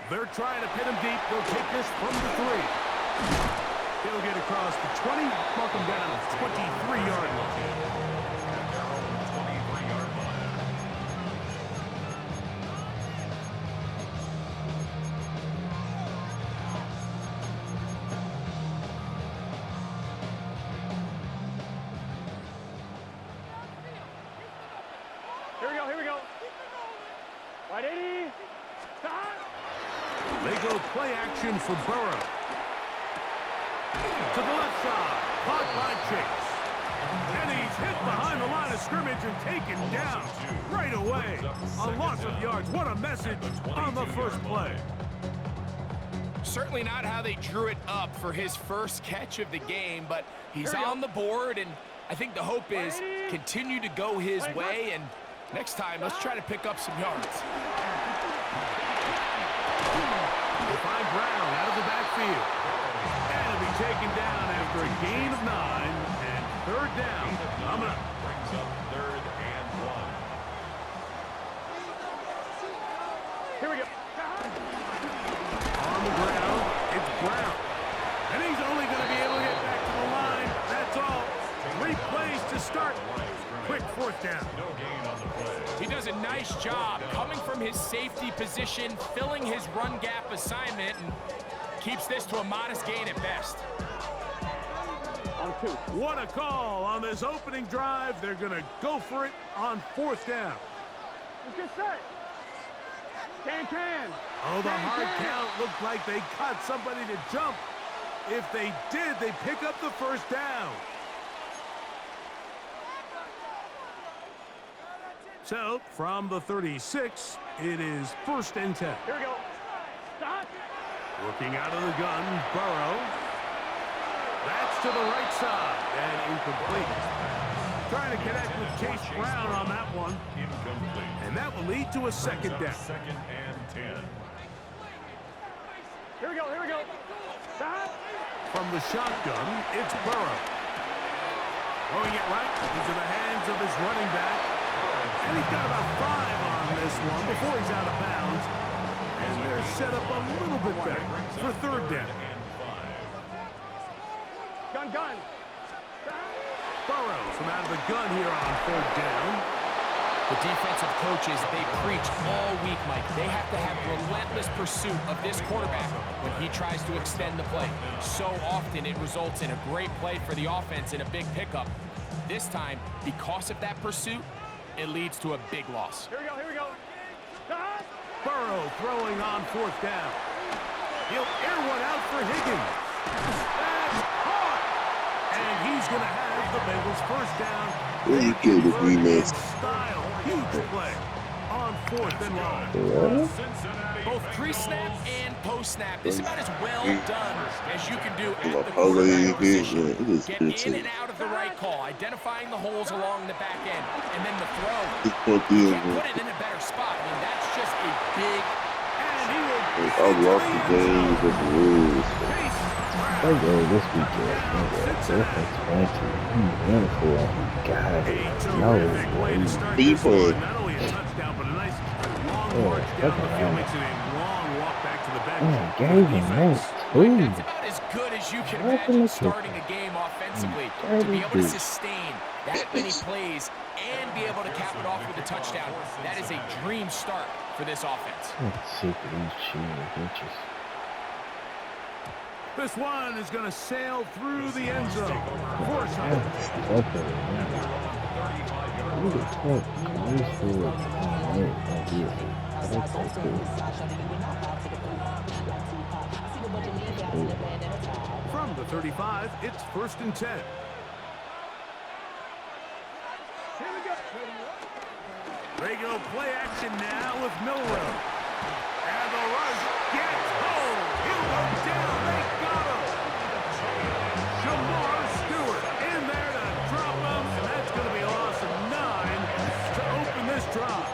They're trying to pin him deep. They'll take this from the 3. He'll get across the 20, mark him down at the 23-yard line. Here we go. Right 80. Stop. They go play action for Burrow. To the left side. Caught by Chase. And he's hit behind the line of scrimmage and taken down right away. A loss of yards. What a message on the first play. Certainly not how they drew it up for his first catch of the game, but he's on the board, and I think the hope is continue to go his way, and next time, let's try to pick up some yards. They find Brown out of the backfield. And it'll be taken down after a gain of 9 and third down. Coming up. Brings up 3rd and 1. Here we go. On the ground, it's Brown. And he's only going to be able to get back to the line. That's all. 3 plays to start. Quick 4th down. No gain on the play. He does a nice job coming from his safety position, filling his run gap assignment, and keeps this to a modest gain at best. On 2. What a call on this opening drive. They're going to go for it on 4th down. Let's get set. Can. Oh, the hard count looked like they cut somebody to jump. If they did, they pick up the 1st down. So, from the 36, it is 1st and 10. Here we go. Stop. Working out of the gun, Burrow. That's to the right side and incomplete. Trying to connect with Chase Brown on that one. Incomplete. And that will lead to a 2nd down. 2nd and 10. Here we go. Stop. From the shotgun, it's Burrow. Throwing it right into the hands of his running back. And he's got about 5 on this one before he's out of bounds. And they're set up a little bit better for 3rd down. Gun. Burrow from out of the gun here on 3rd down. The defensive coaches, they preach all week, Mike. They have to have relentless pursuit of this quarterback when he tries to extend the play. So often it results in a great play for the offense and a big pickup. This time, because of that pursuit, it leads to a big loss. Here we go. Stop. Burrow throwing on 4th down. He'll air one out for Higgins. That's caught. And he's going to have the Bengals 1st down. Where you get with me, man? Style. Huge play on 4th and long. Both pre-snap and post-snap is about as well done as you can do at the How they quarterback position. get Get in and out of the right call, identifying the holes along the back end, and then the throw. This You can't put it in a better spot. I mean, that's just a big... And he will I lost the game with the rules. I go this weekend. That's fancy. Wonderful. God, no way. Defense. Not only a touchdown, but a nice long march down the field makes it a long walk back to the bench. Man, gave him that too. That's about as good as you can imagine starting a game offensively. To be able to sustain that many plays and be able to cap it off with a touchdown, that is a dream start for this offense. I'm sick of these cheating bitches. This one is going to sail through the end zone. Forsythe. Who the fuck can this fool From the 35, it's 1st and 10. Here we go. They go play action now with Milrow. And the rush gets home. He'll go down. They got him. Jamar Stewart in there to drop him. And that's going to be a loss of 9 to open this drive.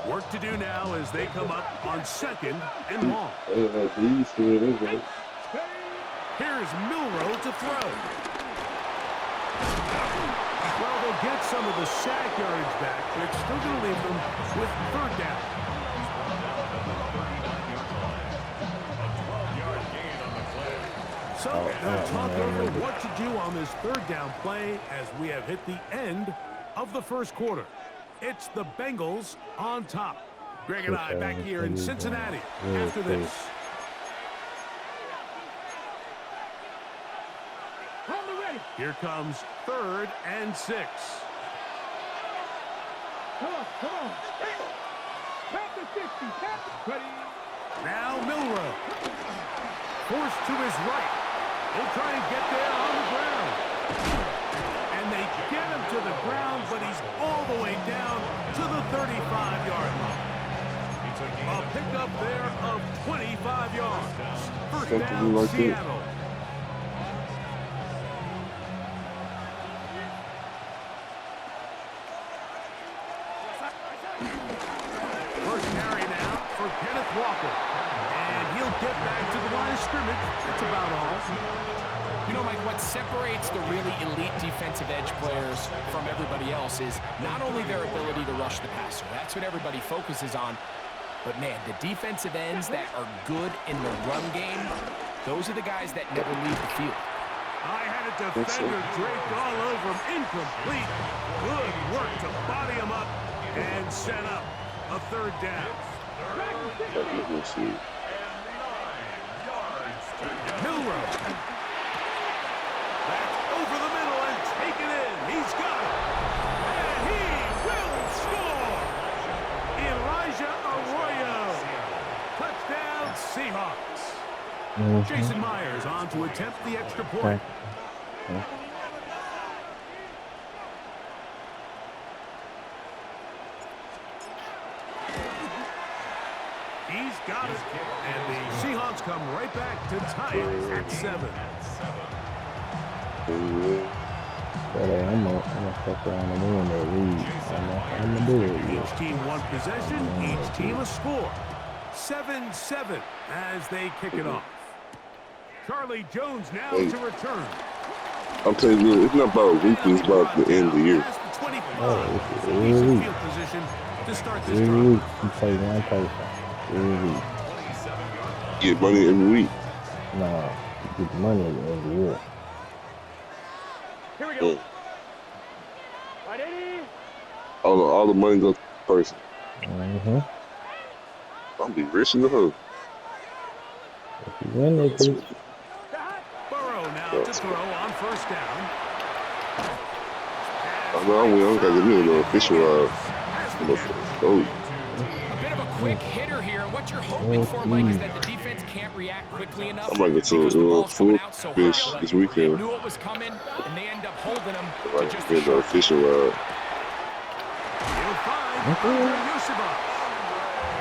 Work to do now as they come up on 2nd and long. Here's Milrow to throw. Well, they'll get some of the sack yards back, but it's still going to leave them with third down. So, they'll talk over what to do on this third down play as we have hit the end of the first quarter. It's the Bengals on top. Greg and I back here in Cincinnati after this. Here comes 3rd and 6. Come on. Tap the 60. Ready. Now Milrow. Forced to his right. He'll try and get there on the ground. And they get him to the ground, but he's all the way down to the 35-yard line. A pickup there of 25 yards. First down, Seattle. First carry now for Kenneth Walker. And he'll get back to the line of scrimmage. That's about all. You know, Mike, what separates the really elite defensive edge players from everybody else is not only their ability to rush the passer. That's what everybody focuses on. But, man, the defensive ends that are good in the run game, those are the guys that never leave the field. I had a defender draped all over him. Incomplete. Good work to body him up and set up a third down. Milrow. That's over the middle and taken in. He's got it. And he will score. Elijah Arroyo. Touchdown, Seahawks. Jason Myers on to attempt the extra point. He's got it. And the Seahawks come right back to tie it at 7. I'm gonna fuck around and win that lead. I'm gonna do it. Each team one possession, each team a score. 7-7 as they kick it off. Charlie Jones now to return. I'm telling you, it's not about a week, it's about the end of the year. Every week. To start this Every drive. week you play one person. Every week. Get money every week. Nah, you get the money at the end of the year. Here we go. Right, 80. All the money goes to the person. Mm-hmm. I'll be rich in the hood. If you win that bitch, Burrow now to throw on first down. I know I win. I got to give me the official oh. A bit of a quick hitter here. What you're hoping for, Mike, is that the defense can't react quickly enough. I might get to because the ball's full coming out so fish high. this They weekend. knew it was coming, and they end up holding them I to might just get a the short. official He'll find Yusuf.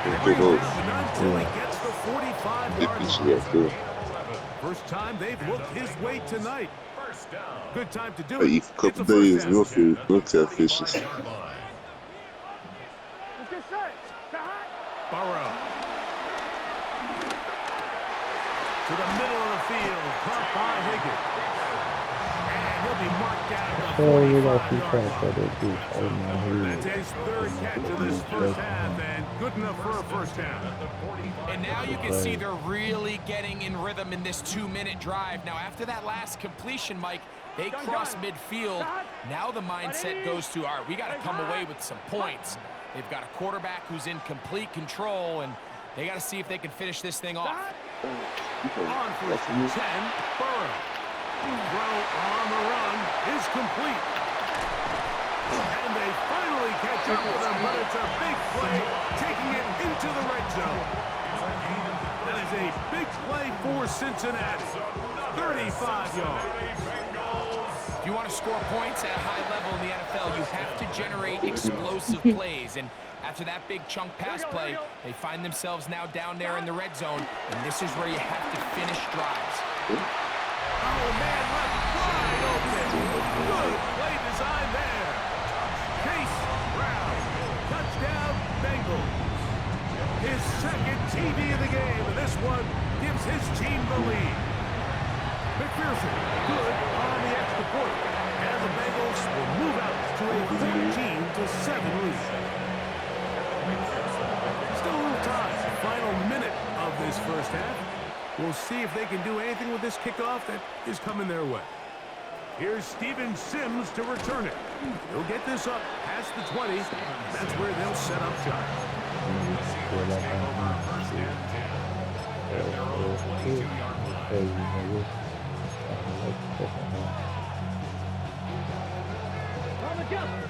Until he gets the 45-yard line. First time they've looked his way tonight. Good time to do I it. eat a couple It's a days, first down. no food, no catfishes. Let's get set. Burrow. To the middle of the field. Caught by Higgins. And he'll be marked down at the oh, you got some 45-yard crap for line. that bitch. Oh my That's God. his third catch of this first half, and good enough for a first down. And now you can see they're really getting in rhythm in this 2-minute drive. Now, after that last completion, Mike, they cross midfield. Now the mindset goes to, all right, we got to come away with some points. They've got a quarterback who's in complete control, and they got to see if they can finish this thing off. On for 10, Burrow. Throw on the run is complete. And they finally catch up with him, but it's a big play, taking it into the red zone. That is a big play for Cincinnati. 35 yards. If you want to score points at a high level in the NFL, you have to generate explosive plays. And after that big chunk pass play, they find themselves now down there in the red zone. And this is where you have to finish drives. Oh, man, left wide open. Good play design there. Chase Brown. Touchdown, Bengals. His second TD of the game, and this one gives his team the lead. McPherson, good on the extra point. And the Bengals will move out 14-7 lead. Still a little time. Final minute of this first half. We'll see if they can do anything with this kickoff that is coming their way. Here's Steven Sims to return it. He'll get this up past the 20. That's where they'll set up shop.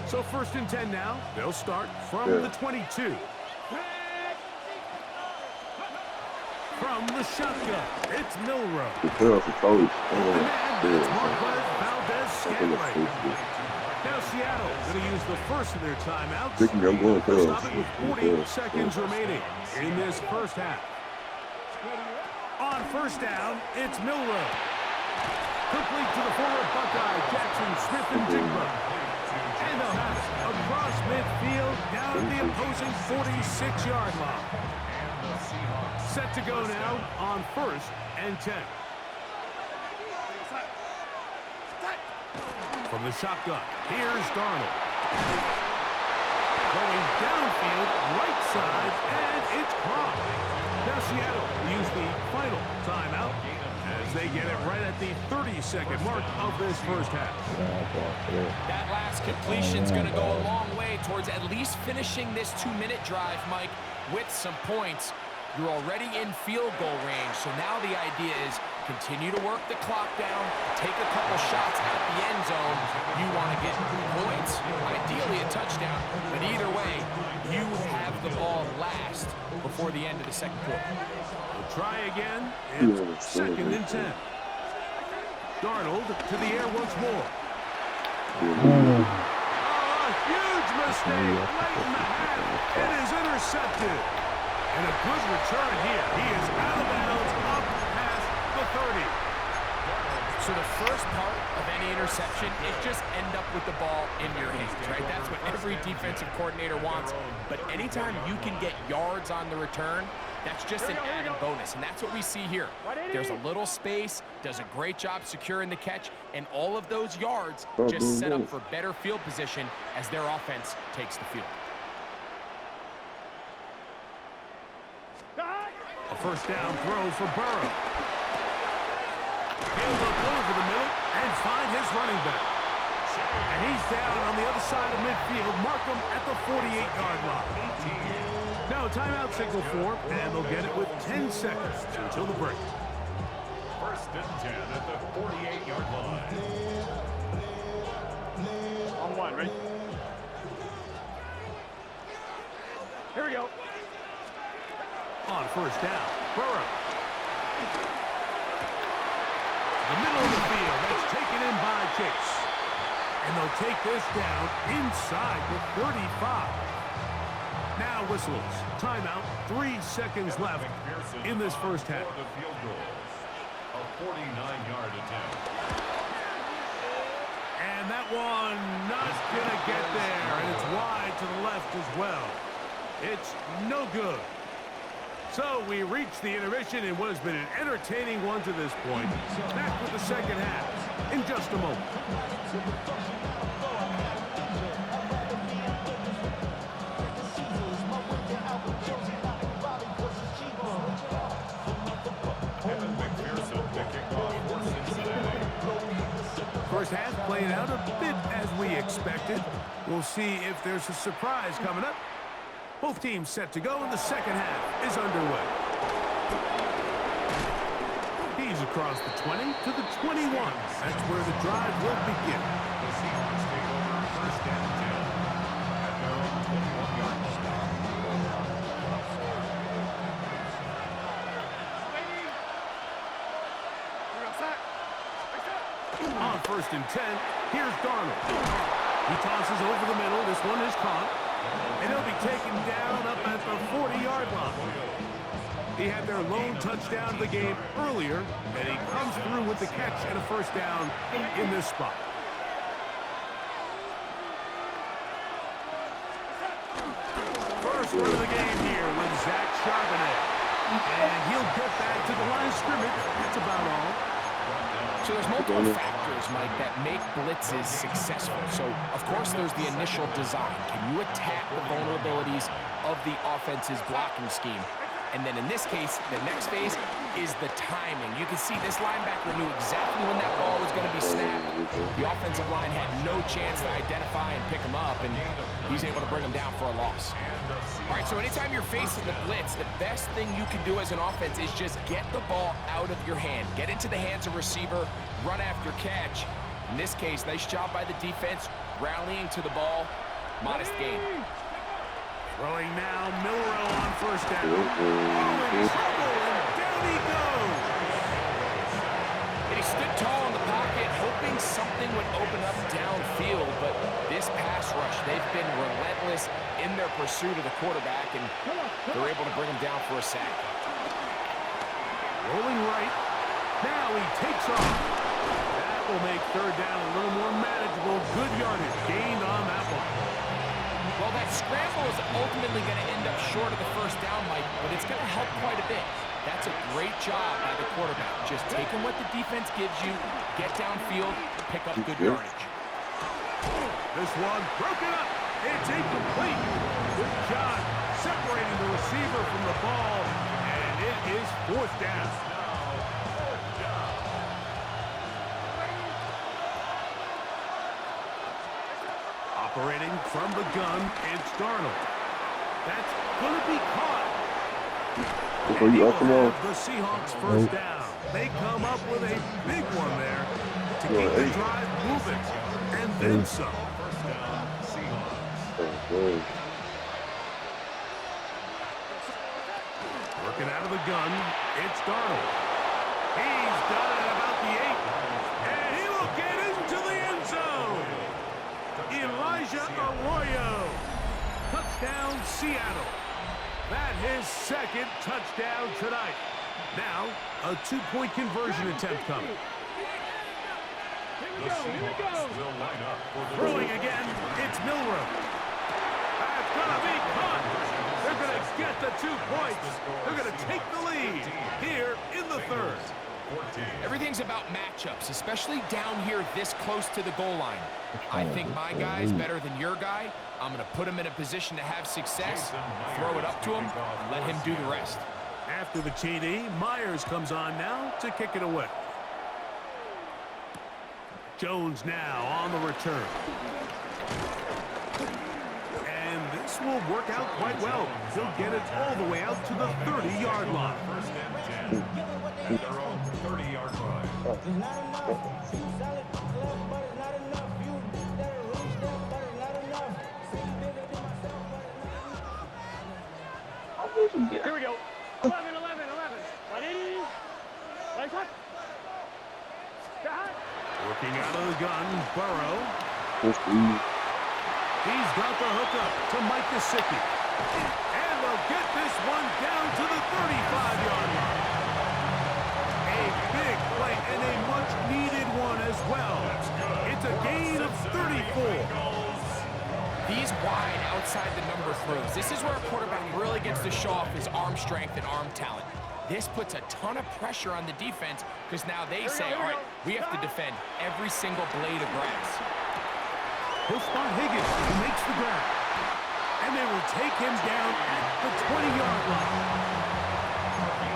So 1st and 10 now. They'll start from the 22. From the shotgun, it's Milrow. Now Seattle going to use the first of their timeouts. Stop it with 40 seconds remaining in this first half. On 1st down, it's Milrow. Complete to the forward Buckeye, Jackson, Smith, and Jigba. And they'll have it across midfield down at the opposing 46-yard line. Set to go now on 1st and 10. From the shotgun, here's Darnold. Going downfield, right side, and it's caught. Now Seattle will use the final timeout as they get it right at the 30-second mark of this first half. That last completion's going to go a long way towards at least finishing this 2-minute drive, Mike, with some points. You're already in field goal range, so now the idea is continue to work the clock down, take a couple shots at the end zone. You want to get points, ideally a touchdown, but either way, you have the ball last before the end of the second quarter. We'll try again. It's 2nd and 10. Darnold to the air once more. Oh, a huge mistake late in the half. It is intercepted. And a good return here. He is out of bounds up past the 30. So the first part of any interception is just end up with the ball in your hands, right? That's what every defensive coordinator wants. But anytime you can get yards on the return, that's just an added bonus. And that's what we see here. There's a little space, does a great job securing the catch, and all of those yards just set up for better field position as their offense takes the field. A 1st down throw for Burrow. He'll look over the middle and find his running back. And he's down on the other side of midfield. Mark him at the 48-yard line. Now a timeout signal for him, and they'll get it with 10 seconds until the break. 1st and 10 at the 48-yard line. On 1, ready? Here we go. On 1st down, Burrow. The middle of the field, that's taken in by Chase. And they'll take this down inside the 35. Now whistles. Timeout, 3 seconds left in this first half. The field goal, a 49-yard attempt. And that one not going to get there. And it's wide to the left as well. It's no good. So we reach the intermission in what has been an entertaining one to this point. Back with the second half in just a moment. First half playing out a bit as we expected. We'll see if there's a surprise coming up. Both teams set to go, and the second half is underway. He's across the 20 to the 21. That's where the drive will begin. The Seahawks take over 1st and 10 at their own 21-yard line. On 1st and 10, here's Darnold. He tosses over the middle. This one is caught. And he'll be taken down up at the 40-yard line. He had their lone touchdown of the game earlier, and he comes through with the catch and a 1st down in this spot. First run of the game here with Zach Charbonnet. And he'll get back to the line of scrimmage. That's about all. So there's multiple factors, Mike, that make blitzes successful. So, of course, there's the initial design. Can you attack the vulnerabilities of the offense's blocking scheme? And then in this case, the next phase is the timing. You can see this linebacker knew exactly when that ball was going to be snapped. The offensive line had no chance to identify and pick him up, and he's able to bring him down for a loss. All right, so anytime you're facing the blitz, the best thing you can do as an offense is just get the ball out of your hand. Get into the hands of receiver, run after catch. In this case, nice job by the defense, rallying to the ball. Modest gain. Throwing now, Milrow on first down. Oh, in trouble, and down he goes. And he stood tall in the pocket, hoping something would open up downfield, but this pass rush, they've been relentless in their pursuit of the quarterback, and they're able to bring him down for a sack. Rolling right. Now he takes off. That will make third down a little more manageable. Good yardage gained on that one. Well, that scramble is ultimately going to end up short of the first down, Mike, but it's going to help quite a bit. That's a great job by the quarterback. Just taking what the defense gives you, get downfield, pick up good yardage. This one broken up. It's incomplete. Good job separating the receiver from the ball, and it is fourth down. Operating from the gun, it's Darnold. That's going to be caught. And he will have the Seahawks first down. They come up with a big one there to keep the drive moving. And then some. First down, Seahawks. Working out of the gun, it's Darnold. He's got it about the 8. And he will get into the end zone. Elijah Arroyo. Touchdown, Seattle. That his second touchdown tonight. Now, a 2-point conversion attempt coming. The Seahawks will line up for the Throwing again, it's Milrow. That's going to be caught. They're going to get the 2 points. They're going to take the lead here in the third. Everything's about matchups, especially down here this close to the goal line. I think my guy's better than your guy. I'm going to put him in a position to have success, throw it up to him, and let him do the rest. After the TD, Myers comes on now to kick it away. Jones now on the return. And this will work out quite well. He'll get it all the way out to the 30-yard line. First and 10 at their own 30-yard line. Here we go. 11, 11, 11. 180. Right foot. Working out of the gun, Burrow. He's got the hookup to Mike Gesicki. And they'll get this one down to the 35-yard line. A big play and a much-needed one as well. It's a gain of 34. These wide outside the number throws. This is where a quarterback really gets to show off his arm strength and arm talent. This puts a ton of pressure on the defense because now they say, all right, we have to defend every single blade of grass. He'll spot Higgins, who makes the grab. And they will take him down at the 20-yard line.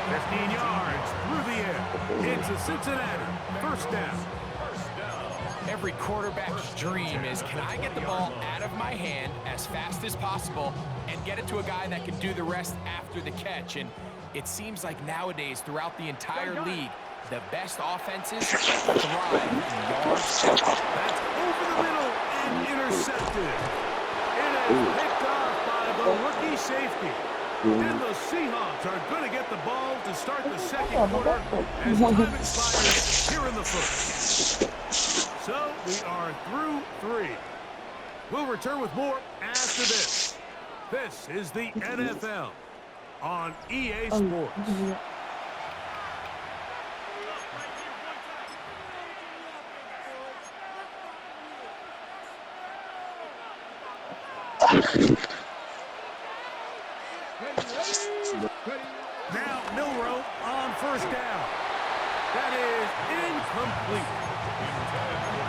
15 yards through the air. It's a Cincinnati first down. Every quarterback's dream is, can I get the ball out of my hand as fast as possible and get it to a guy that can do the rest after the catch? And it seems like nowadays, throughout the entire league, the best offenses thrive in yards. That's over the middle and intercepted. It is picked off by the rookie safety. And the Seahawks are going to get the ball to start the second quarter as time expires here in the first. So we are through 3. We'll return with more after this. This is the NFL on EA Sports. Now Milrow on first down. That is incomplete.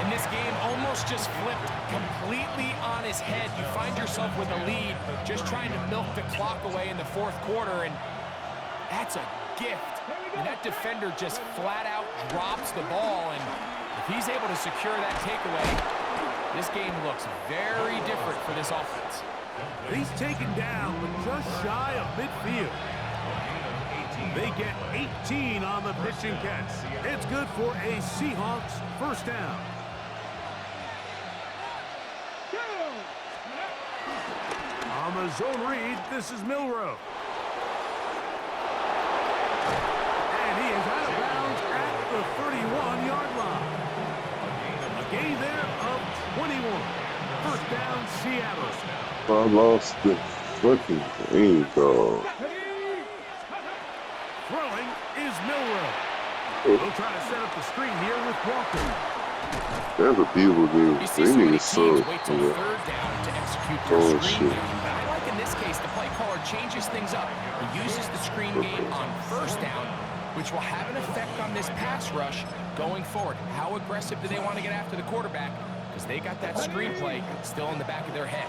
And this game almost just flipped completely on his head. You find yourself with a lead, just trying to milk the clock away in the fourth quarter, and that's a gift. And that defender just flat out drops the ball, and if he's able to secure that takeaway, this game looks very different for this offense. He's taken down, but just shy of midfield. They get 18 on the pitch and catch. It's good for a Seahawks first down. On the zone read, this is Milrow. And he is out of bounds at the 31-yard line. A gain there of 21. First down, Seattle. I lost the fucking game, dog. Throwing is Milrow. He'll try to set up the screen here with Walker. That's a beautiful game. You see They so many need teams to wait till third down to execute their screen game. But I like in this case the play caller changes things up. He uses the screen game on first down, which will have an effect on this pass rush going forward. How aggressive do they want to get after the quarterback? Because they got that screenplay still in the back of their head.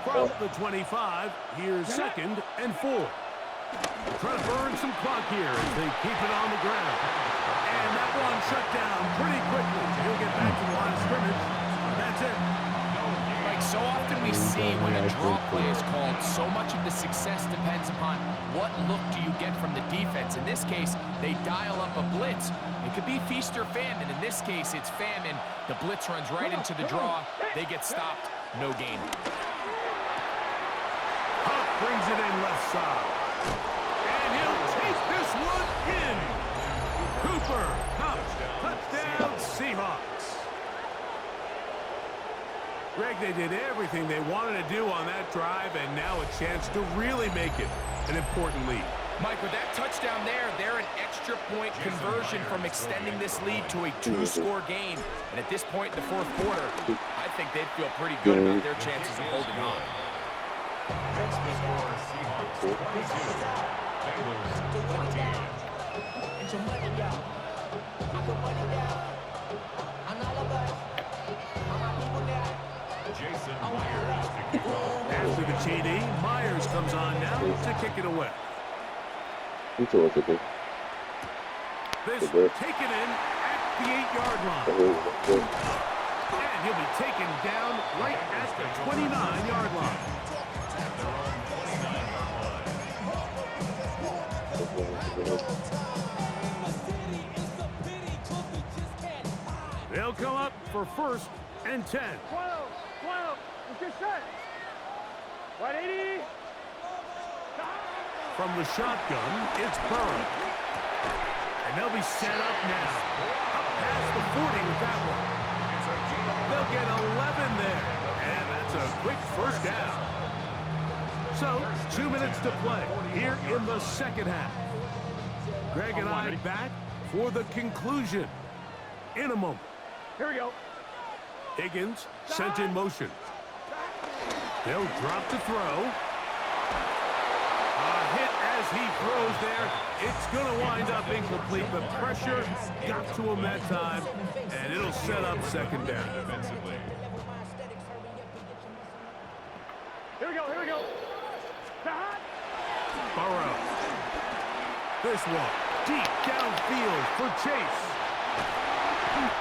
From the 25, here's 2nd and 4. Trying to burn some clock here as they keep it on the ground. And that one shut down pretty quickly. He'll get back to the line of scrimmage. That's it. Like so often we see when a draw play is called, so much of the success depends upon what look do you get from the defense. In this case, they dial up a blitz. It could be feast or famine. In this case, it's famine. The blitz runs right into the draw. They get stopped. No gain. Huck brings it in left side. And he'll take this one in. Cooper, Huck, touchdown, Seahawks. Greg, they did everything they wanted to do on that drive, and now a chance to really make it an important lead. Mike, with that touchdown there, they're an extra point conversion from extending this lead to a 2-score game. And at this point in the fourth quarter, I think they'd feel pretty good about their chances of holding on. That's the score. Seahawks 22, Bengals 14. Jason Myers to kick off. After the TD, Myers comes on now to kick it away. It's all okay. This taken in at the 8-yard line. And he'll be taken down right at the 29-yard line. They'll come up for 1st and 10. Let's get set. 180. From the shotgun, it's Burrow. And they'll be set up now. Up past the 40 with that one. They'll get 11 there. And that's a quick first down. So, 2 minutes to play here in the second half. Greg and I back for the conclusion in a moment. Here we go. Higgins sent in motion. They'll drop to throw. A hit as he throws there. It's going to wind up incomplete. The pressure got to him that time, and it'll set up second down. Here we go. Here we go. Burrow. This one deep downfield for Chase.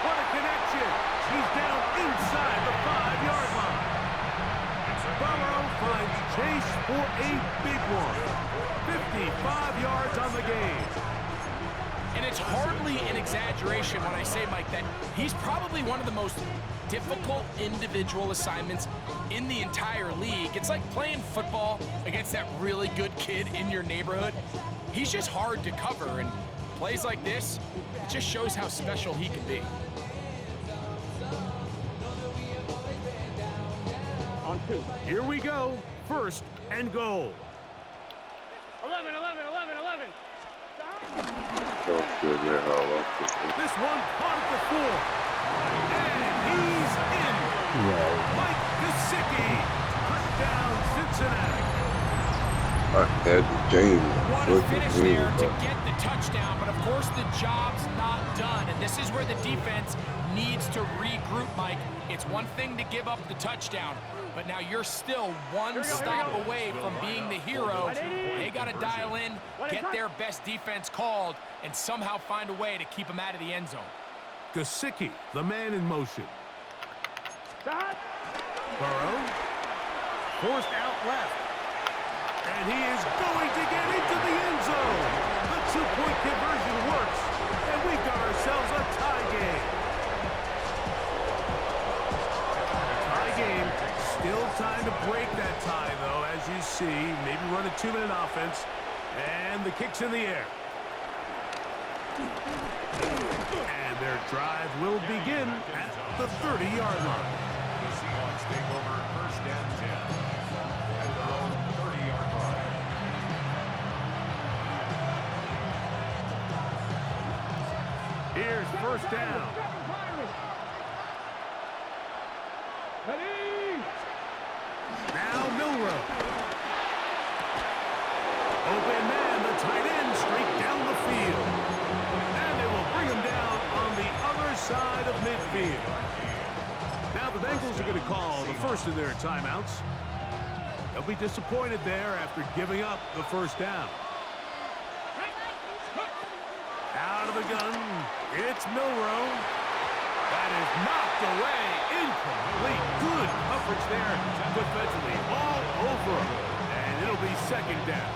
What a connection. He's down inside the 5-yard line. Burrow finds Chase for a big one. 55 yards on the game. And it's hardly an exaggeration when I say, Mike, that he's probably one of the most difficult individual assignments in the entire league. It's like playing football against that really good kid in your neighborhood. He's just hard to cover, and plays like this, it just shows how special he can be. On 2. Here we go. 1st and goal. 11. Oh, good, man. This one caught at the 4. And he's in. Yeah. Mike Gesicki. Touchdown, Cincinnati. I had the game. What a Fucking finish game, there to bro. get the touchdown, but of course the job's not done, and this is where the defense needs to regroup, Mike. It's one thing to give up the touchdown, but now you're still one stop away from being the hero. They got to dial in, get their best defense called, and somehow find a way to keep them out of the end zone. Gesicki, the man in motion. Burrow. Forced out left. And he is going to get into the end zone. The two-point conversion works. And we've got ourselves a tie game. Tie game. Still time to break that tie, though, as you see. Maybe run a 2-minute offense. And the kick's in the air. And their drive will begin at the 30-yard line. The Seahawks take over first and 10 at their own 30-yard line. Here's first down. Now Milrow. Open man, the tight end, straight down the field. And they will bring him down on the other side of midfield. Now the Bengals are going to call the first of their timeouts. They'll be disappointed there after giving up the first down. Out of the gun, it's Milrow. That is knocked away, incomplete. Good coverage there defensively, all over him. And it'll be second down.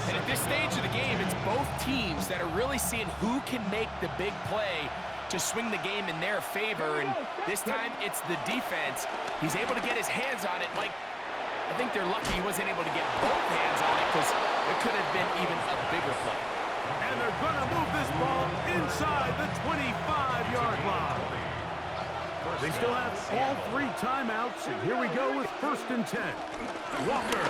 And at this stage of the game, it's both teams that are really seeing who can make the big play to swing the game in their favor. And this time, it's the defense. He's able to get his hands on it. Like, I think they're lucky he wasn't able to get both hands on it because it could have been even a bigger play. And they're going to move this ball inside the 25-yard line. They still have all three timeouts, and here we go with first and 10. Walker.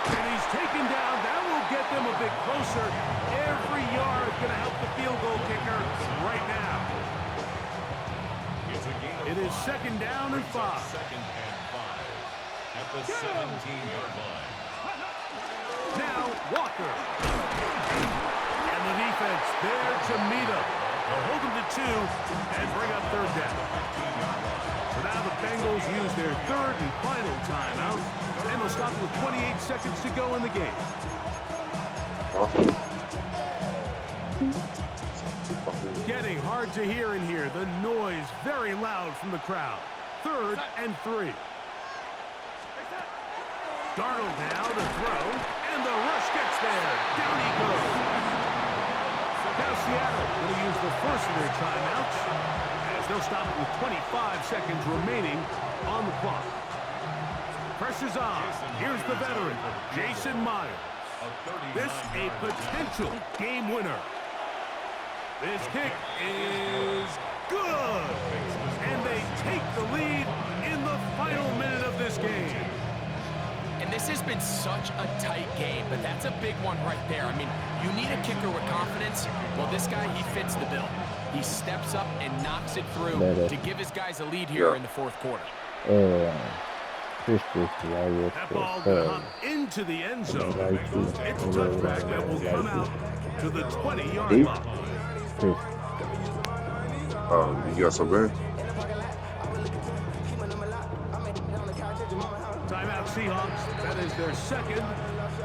And he's taken down. That will get them a bit closer. Every yard going to help the field goal kicker right now. It is second down and 5. Second and 5 at the 17-yard line. Now Walker. And the defense there to meet him. They'll hold him to 2 and bring up third down. So now the Bengals use their third and final timeout, and they'll stop with 28 seconds to go in the game. Getting hard to hear in here. The noise very loud from the crowd. Third and 3. Darnold now to throw, and the rush gets there. Down he goes. Now Seattle going to use the first of their timeouts as they'll stop it with 25 seconds remaining on the clock. Pressure's on. Here's the veteran, Jason Myers. This a potential game winner. This kick is good. And they take the lead in the final minute of this game. And this has been such a tight game, but that's a big one right there. I mean, you need a kicker with confidence. Well, this guy, he fits the bill. He steps up and knocks it through to give his guys a lead here in the fourth quarter. That ball going to hop into the end zone. It's a touchback that will come out to the 20-yard line. You got something? Timeout Seahawks. That is their second,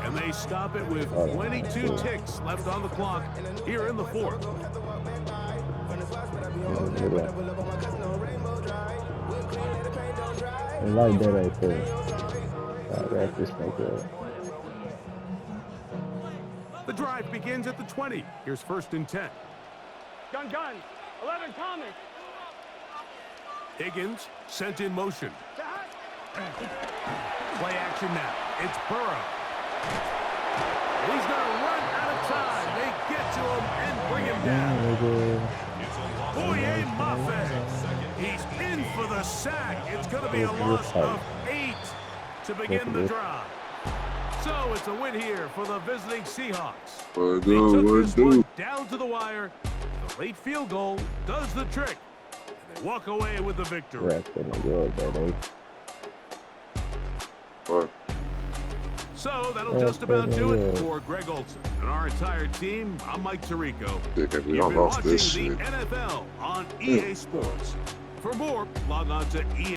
and they stop it with 22 ticks left on the clock here in the fourth. I like that right there. That's just like that. The drive begins at the 20. Here's first and 10. Gun. 11 Thomas. Higgins sent in motion. Play action now. It's Burrow. He's going to run out of time. They get to him and bring him down. Boye Mafe. He's in for the sack. It's going to be a loss of 8 to begin the drive. So it's a win here for the visiting Seahawks. They took this one down to the wire. The late field goal does the trick. And they walk away with the victory. So that'll just about do it for Greg Olson and our entire team. I'm Mike Tirico. You've You've been been lost watching this the shit. NFL on EA Sports. For more, log on to EA.